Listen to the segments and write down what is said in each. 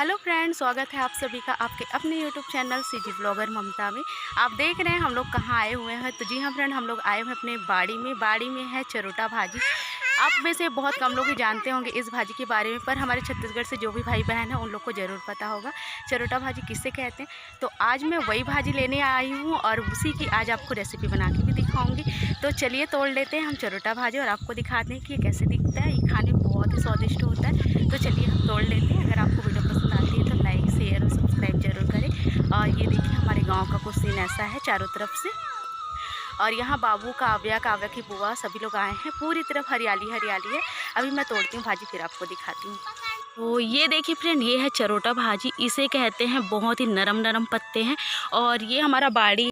Hello friends, स्वागत है आप सभी का आपके अपने यूट्यूब चैनल सीजी ब्लॉगर ममता में। आप देख रहे हैं हम लोग कहाँ आए हुए हैं। तो जी हाँ फ्रेंड, हम लोग आए हुए हैं अपने बाड़ी में है चरोटा भाजी। आप में से बहुत कम लोग ही जानते होंगे इस भाजी के बारे में, पर हमारे छत्तीसगढ़ से जो भी भाई बहन हैं उन लोग को ज़रूर पता होगा चरोटा भाजी किससे कहते हैं। तो आज मैं वही भाजी लेने आई हूँ और उसी की आज आपको रेसिपी बना के भी दिखाऊँगी। तो चलिए तोड़ लेते हैं हम चरोटा भाजी और आपको दिखाते हैं कि ये कैसे दिखता है। ये खाने में बहुत ही स्वादिष्ट होता है। तो चलिए हम तोड़ लेते हैं। अगर आपको वीडियो पसंद आती है तो लाइक शेयर और सब्सक्राइब जरूर करें। और ये देखिए हमारे गांव का कुछ सीन ऐसा है चारों तरफ से। और यहाँ बाबू काव्या की बुआ सभी लोग आए हैं। पूरी तरफ हरियाली हरियाली है। अभी मैं तोड़ती हूँ भाजी फिर आपको दिखाती हूँ। तो ये देखिए फ्रेंड, ये है चरोटा भाजी। इसे कहते हैं, बहुत ही नरम नरम पत्ते हैं। और ये हमारा बाड़ी।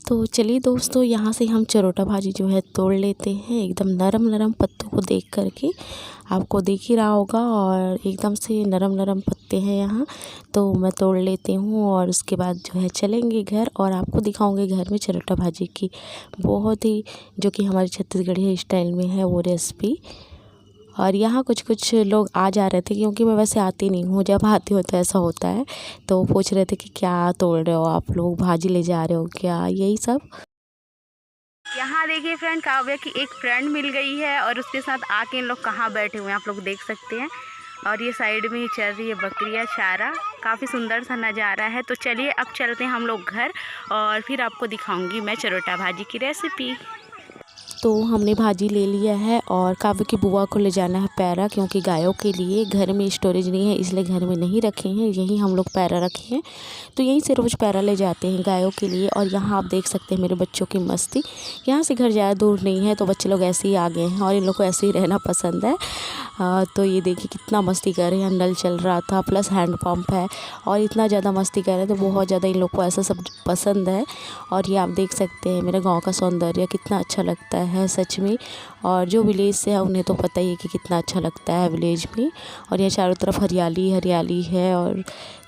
तो चलिए दोस्तों, यहाँ से हम चरोटा भाजी जो है तोड़ लेते हैं। एकदम नरम नरम पत्तों को देख करके आपको दिख ही रहा होगा, और एकदम से नरम नरम पत्ते हैं यहाँ। तो मैं तोड़ लेती हूँ और उसके बाद जो है चलेंगे घर और आपको दिखाऊंगे घर में चरोटा भाजी की बहुत ही, जो कि हमारी छत्तीसगढ़ी स्टाइल में है वो रेसिपी। और यहाँ कुछ लोग आ जा रहे थे, क्योंकि मैं वैसे आती नहीं हूँ, जब आती हूँ तो ऐसा होता है। तो पूछ रहे थे कि क्या तोड़ रहे हो आप लोग, भाजी ले जा रहे हो क्या, यही सब। यहाँ देखिए फ्रेंड, काव्या की एक फ्रेंड मिल गई है और उसके साथ आके इन लोग कहाँ बैठे हुए हैं आप लोग देख सकते हैं। और ये साइड में ही चल रही है बकरियाँ चारा। काफ़ी सुंदर सा नज़ारा है। तो चलिए अब चलते हैं हम लोग घर और फिर आपको दिखाऊंगी मैं चरोटा भाजी की रेसिपी। तो हमने भाजी ले लिया है और काव्य की बुआ को ले जाना है पैरा, क्योंकि गायों के लिए घर में स्टोरेज नहीं है, इसलिए घर में नहीं रखे हैं, यहीं हम लोग पैरा रखे हैं। तो यहीं से रोज़ पैरा ले जाते हैं गायों के लिए। और यहाँ आप देख सकते हैं मेरे बच्चों की मस्ती। यहाँ से घर ज़्यादा दूर नहीं है, तो बच्चे लोग ऐसे ही आ गए हैं और इन लोग को ऐसे ही रहना पसंद है। तो ये देखिए कितना मस्ती कर रहे हैं। नल चल रहा था प्लस हैंड पंप है, और इतना ज़्यादा मस्ती कर रहे हैं, तो बहुत ज़्यादा इन लोग को ऐसा सब पसंद है। और ये आप देख सकते हैं मेरे गांव का सौंदर्य कितना अच्छा लगता है सच में। और जो विलेज से है उन्हें तो पता ही है कि कितना अच्छा लगता है विलेज में। और ये चारों तरफ हरियाली हरियाली है। और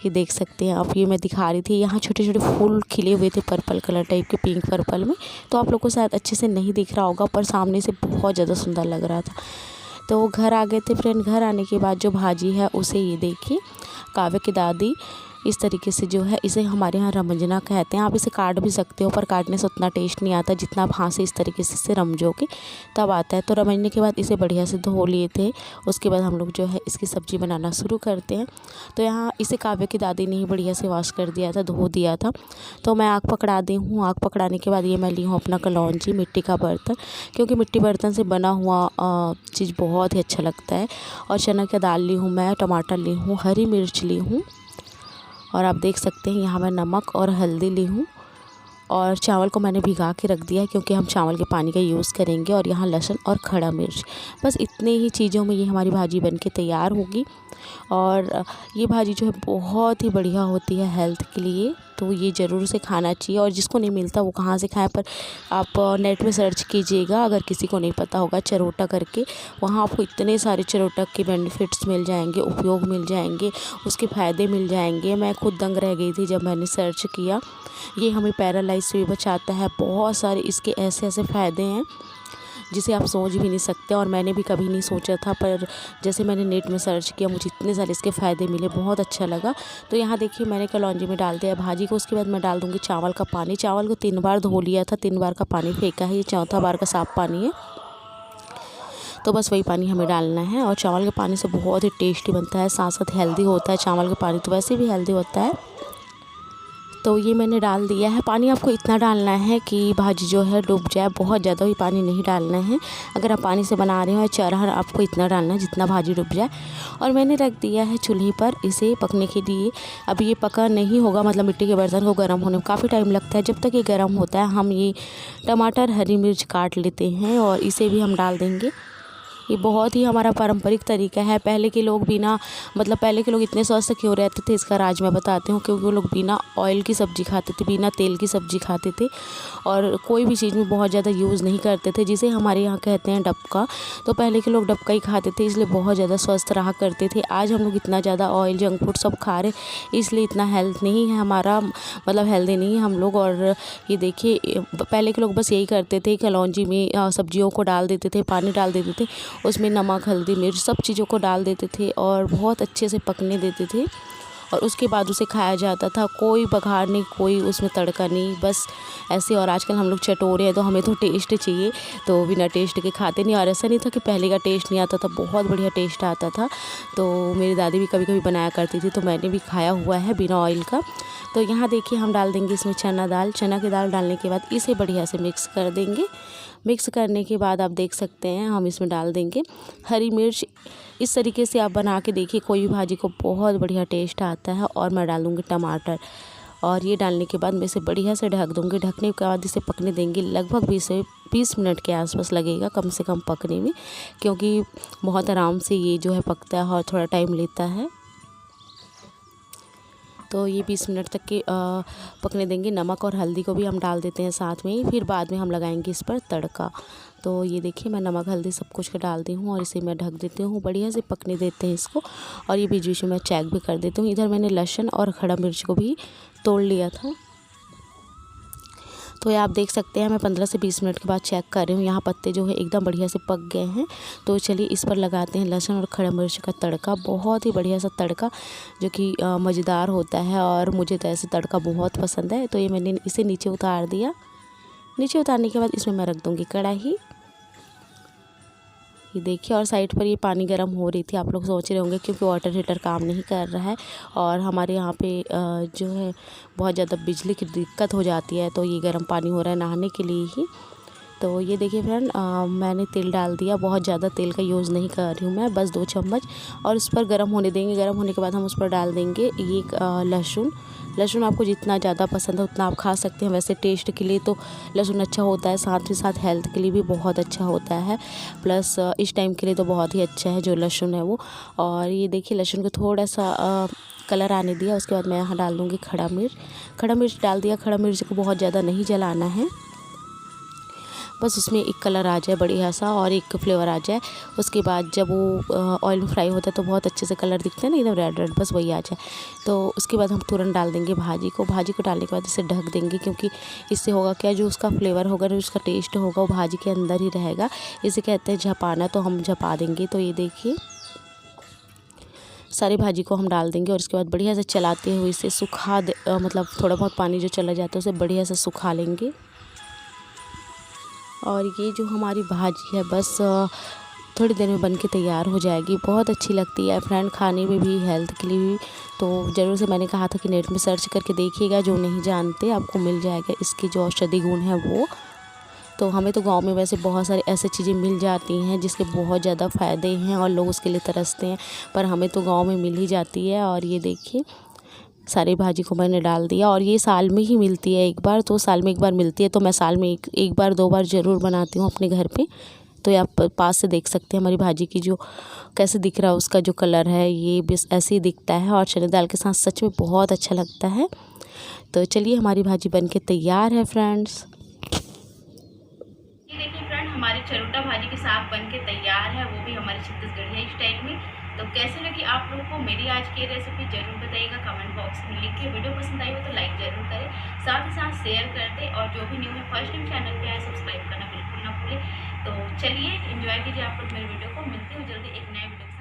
ये देख सकते हैं आप, ये मैं दिखा रही थी, यहाँ छोटे छोटे फूल खिले हुए थे पर्पल कलर टाइप के, पिंक पर्पल में। तो आप लोग को शायद अच्छे से नहीं दिख रहा होगा, पर सामने से बहुत ज़्यादा सुंदर लग रहा था। तो घर आ गए थे फ्रेंड। घर आने के बाद जो भाजी है उसे ये देखिए काव्य की दादी इस तरीके से जो है, इसे हमारे यहाँ रमंजना कहते हैं। आप इसे काट भी सकते हो, पर काटने से उतना टेस्ट नहीं आता जितना आप हाथ से इस तरीके से इसे रमझोगे तब आता है। तो रमझने के बाद इसे बढ़िया से धो लिए थे। उसके बाद हम लोग जो है इसकी सब्ज़ी बनाना शुरू करते हैं। तो यहाँ इसे काव्य की दादी ने ही बढ़िया से वॉश कर दिया था, धो दिया था। तो मैं आग पकड़ा दी हूँ। आग पकड़ाने के बाद ये मैं ली हूँ अपना कलौंजी, मिट्टी का बर्तन, क्योंकि मिट्टी बर्तन से बना हुआ चीज़ बहुत ही अच्छा लगता है। और चना की दाल ली हूँ मैं, टमाटर ली हूँ, हरी मिर्च ली हूँ, और आप देख सकते हैं यहाँ मैं नमक और हल्दी ली हूँ। और चावल को मैंने भिगा के रख दिया है, क्योंकि हम चावल के पानी का यूज़ करेंगे। और यहाँ लहसुन और खड़ा मिर्च, बस इतने ही चीज़ों में ये हमारी भाजी बन के तैयार होगी। और ये भाजी जो है बहुत ही बढ़िया होती है हेल्थ के लिए, तो ये ज़रूर से खाना चाहिए। और जिसको नहीं मिलता वो कहाँ से खाए, पर आप नेट में सर्च कीजिएगा अगर किसी को नहीं पता होगा चरोटा करके, वहाँ आपको इतने सारे चरोटा के बेनिफिट्स मिल जाएंगे, उपयोग मिल जाएंगे, उसके फ़ायदे मिल जाएंगे। मैं खुद दंग रह गई थी जब मैंने सर्च किया। ये हमें पैरालाइज से भी बचाता है, बहुत सारे इसके ऐसे ऐसे फ़ायदे हैं जिसे आप सोच भी नहीं सकते। और मैंने भी कभी नहीं सोचा था, पर जैसे मैंने नेट में सर्च किया मुझे इतने सारे इसके फ़ायदे मिले, बहुत अच्छा लगा। तो यहाँ देखिए मैंने कलौंजी में डाल दिया भाजी को। उसके बाद मैं डाल दूँगी चावल का पानी। चावल को 3 बार धो लिया था, 3 बार का पानी फेंका है, ये चौथा बार का साफ़ पानी है। तो बस वही पानी हमें डालना है। और चावल के पानी से बहुत ही टेस्टी बनता है, साथ साथ हेल्दी होता है। चावल का पानी तो वैसे भी हेल्दी होता है। तो ये मैंने डाल दिया है। पानी आपको इतना डालना है कि भाजी जो है डूब जाए, बहुत ज़्यादा भी पानी नहीं डालना है। अगर आप पानी से बना रहे हो चरहर, आपको इतना डालना है जितना भाजी डूब जाए। और मैंने रख दिया है चूल्हे पर इसे पकने के लिए। अब ये पका नहीं होगा, मतलब मिट्टी के बर्तन को गर्म होने में काफ़ी टाइम लगता है। जब तक ये गर्म होता है हम ये टमाटर, हरी मिर्च काट लेते हैं और इसे भी हम डाल देंगे। ये बहुत ही हमारा पारंपरिक तरीका है। पहले के लोग पहले के लोग इतने स्वस्थ क्यों रहते थे, इसका राज मैं बताती हूँ। क्योंकि वो लोग बिना ऑयल की सब्ज़ी खाते थे, बिना तेल की सब्ज़ी खाते थे और कोई भी चीज़ में बहुत ज़्यादा यूज़ नहीं करते थे, जिसे हमारे यहाँ कहते हैं डबका। तो पहले के लोग डबका ही खाते थे, इसलिए बहुत ज़्यादा स्वस्थ रहा करते थे। आज हम लोग इतना ज़्यादा ऑयल, जंक फूड सब खा रहे, इसलिए इतना हेल्थ नहीं है हमारा, मतलब हेल्दी नहीं है हम लोग। और ये देखिए पहले के लोग बस यही करते थे, कलौंजी में सब्जियों को डाल देते थे, पानी डाल देते थे, उसमें नमक, हल्दी, मिर्च सब चीज़ों को डाल देते थे और बहुत अच्छे से पकने देते थे और उसके बाद उसे खाया जाता था। कोई बघार नहीं, कोई उसमें तड़का नहीं, बस ऐसे। और आजकल हम लोग चटोरे हैं तो हमें तो टेस्ट चाहिए, तो बिना टेस्ट के खाते नहीं। और ऐसा नहीं था कि पहले का टेस्ट नहीं आता था, बहुत बढ़िया टेस्ट आता था। तो मेरी दादी भी कभी कभी बनाया करती थी, तो मैंने भी खाया हुआ है बिना ऑयल का। तो यहाँ देखिए हम डाल देंगे इसमें चना दाल। चना की दाल डालने के बाद इसे बढ़िया से मिक्स कर देंगे। मिक्स करने के बाद आप देख सकते हैं हम इसमें डाल देंगे हरी मिर्च। इस तरीके से आप बना के देखिए, कोई भी भाजी को बहुत बढ़िया टेस्ट आता है। और मैं डालूँगी टमाटर और ये डालने के बाद मैं इसे बढ़िया से ढक दूँगी। ढकने के बाद इसे पकने देंगे, लगभग 20 से 20 मिनट के आसपास लगेगा कम से कम पकने में, क्योंकि बहुत आराम से ये जो है पकता है और थोड़ा टाइम लेता है। तो ये 20 मिनट तक के पकने देंगे। नमक और हल्दी को भी हम डाल देते हैं साथ में ही, फिर बाद में हम लगाएंगे इस पर तड़का। तो ये देखिए मैं नमक, हल्दी सब कुछ डाल दी हूँ और इसे मैं ढक देती हूँ, बढ़िया से पकने देते हैं इसको। और ये बीच में मैं चेक भी कर देती हूँ। इधर मैंने लहसुन और खड़ा मिर्च को भी तोड़ लिया था। तो ये आप देख सकते हैं मैं 15 से 20 मिनट के बाद चेक कर रही हूँ, यहाँ पत्ते जो है एकदम बढ़िया से पक गए हैं। तो चलिए इस पर लगाते हैं लहसुन और खड़ा मिर्च का तड़का, बहुत ही बढ़िया सा तड़का जो कि मज़ेदार होता है और मुझे तो ऐसे तड़का बहुत पसंद है। तो ये मैंने इसे नीचे उतार दिया। नीचे उतारने के बाद इसमें मैं रख दूँगी कढ़ाई। ये देखिए और साइड पर ये पानी गर्म हो रही थी। आप लोग सोच रहे होंगे क्योंकि वाटर हीटर काम नहीं कर रहा है और हमारे यहाँ पे जो है बहुत ज़्यादा बिजली की दिक्कत हो जाती है, तो ये गर्म पानी हो रहा है नहाने के लिए ही। तो ये देखिए फ्रेंड, मैंने तेल डाल दिया। बहुत ज़्यादा तेल का यूज़ नहीं कर रही हूँ मैं, बस 2 चम्मच। और इस पर गर्म होने देंगे। गर्म होने के बाद हम उस पर डाल देंगे ये लहसुन। लहसुन आपको जितना ज़्यादा पसंद है उतना आप खा सकते हैं। वैसे टेस्ट के लिए तो लहसुन अच्छा होता है, साथ ही साथ हेल्थ के लिए भी बहुत अच्छा होता है। प्लस इस टाइम के लिए तो बहुत ही अच्छा है जो लहसुन है वो। और ये देखिए लहसुन को थोड़ा सा कलर आने दिया। उसके बाद मैं यहाँ डाल दूँगी खड़ा मिर्च। खड़ा मिर्च डाल दिया। खड़ा मिर्च को बहुत ज़्यादा नहीं जलाना है, बस उसमें एक कलर आ जाए बढ़िया सा और एक फ्लेवर आ जाए। उसके बाद जब वो ऑयल में फ्राई होता है तो बहुत अच्छे से कलर दिखता है ना, एकदम रेड रेड, बस वही आ जाए। तो उसके बाद हम तुरंत डाल देंगे भाजी को। भाजी को डालने के बाद इसे ढक देंगे, क्योंकि इससे होगा क्या, जो उसका फ्लेवर होगा, जो उसका टेस्ट होगा वो भाजी के अंदर ही रहेगा। इसे कहते हैं झपाना, तो हम झपा देंगे। तो ये देखिए सारी भाजी को हम डाल देंगे और उसके बाद बढ़िया से चलाते हुए इसे मतलब थोड़ा बहुत पानी जो चला जाता है उसे बढ़िया से सुखा लेंगे। और ये जो हमारी भाजी है बस थोड़ी देर में बन के तैयार हो जाएगी। बहुत अच्छी लगती है फ्रेंड, खाने में भी, हेल्थ के लिए भी। तो ज़रूर से मैंने कहा था कि नेट में सर्च करके देखिएगा, जो नहीं जानते आपको मिल जाएगा इसके जो औषधि गुण है वो। तो हमें तो गांव में वैसे बहुत सारी ऐसी चीज़ें मिल जाती हैं जिसके बहुत ज़्यादा फ़ायदे हैं और लोग उसके लिए तरसते हैं, पर हमें तो गाँव में मिल ही जाती है। और ये देखिए सारी भाजी को मैंने डाल दिया और ये साल में ही मिलती है एक बार, तो साल में एक बार मिलती है। तो मैं साल में एक बार 2 बार ज़रूर बनाती हूँ अपने घर पे। तो ये आप पास से देख सकते हैं हमारी भाजी की जो कैसे दिख रहा है, उसका जो कलर है ये बस ऐसे ही दिखता है और चने दाल के साथ सच में बहुत अच्छा लगता है। तो चलिए हमारी भाजी बन के तैयार है फ्रेंड्स। ये देखिए फ्रेंड, हमारी चरोटा भाजी के साथ बन के तैयार है, वो भी हमारे छत्तीसगढ़िया स्टाइल में। तो कैसे लगी आप लोगों को मेरी आज की रेसिपी जरूर बताइएगा कमेंट बॉक्स में लिख के। वीडियो पसंद आई हो तो लाइक जरूर करें, साथ ही साथ शेयर कर दें और जो भी न्यू है फर्स्ट टाइम चैनल पे आए सब्सक्राइब करना बिल्कुल ना भूलें। तो चलिए एंजॉय कीजिए आप लोग मेरे वीडियो को। मिलते हो जल्दी एक नए वीडियो।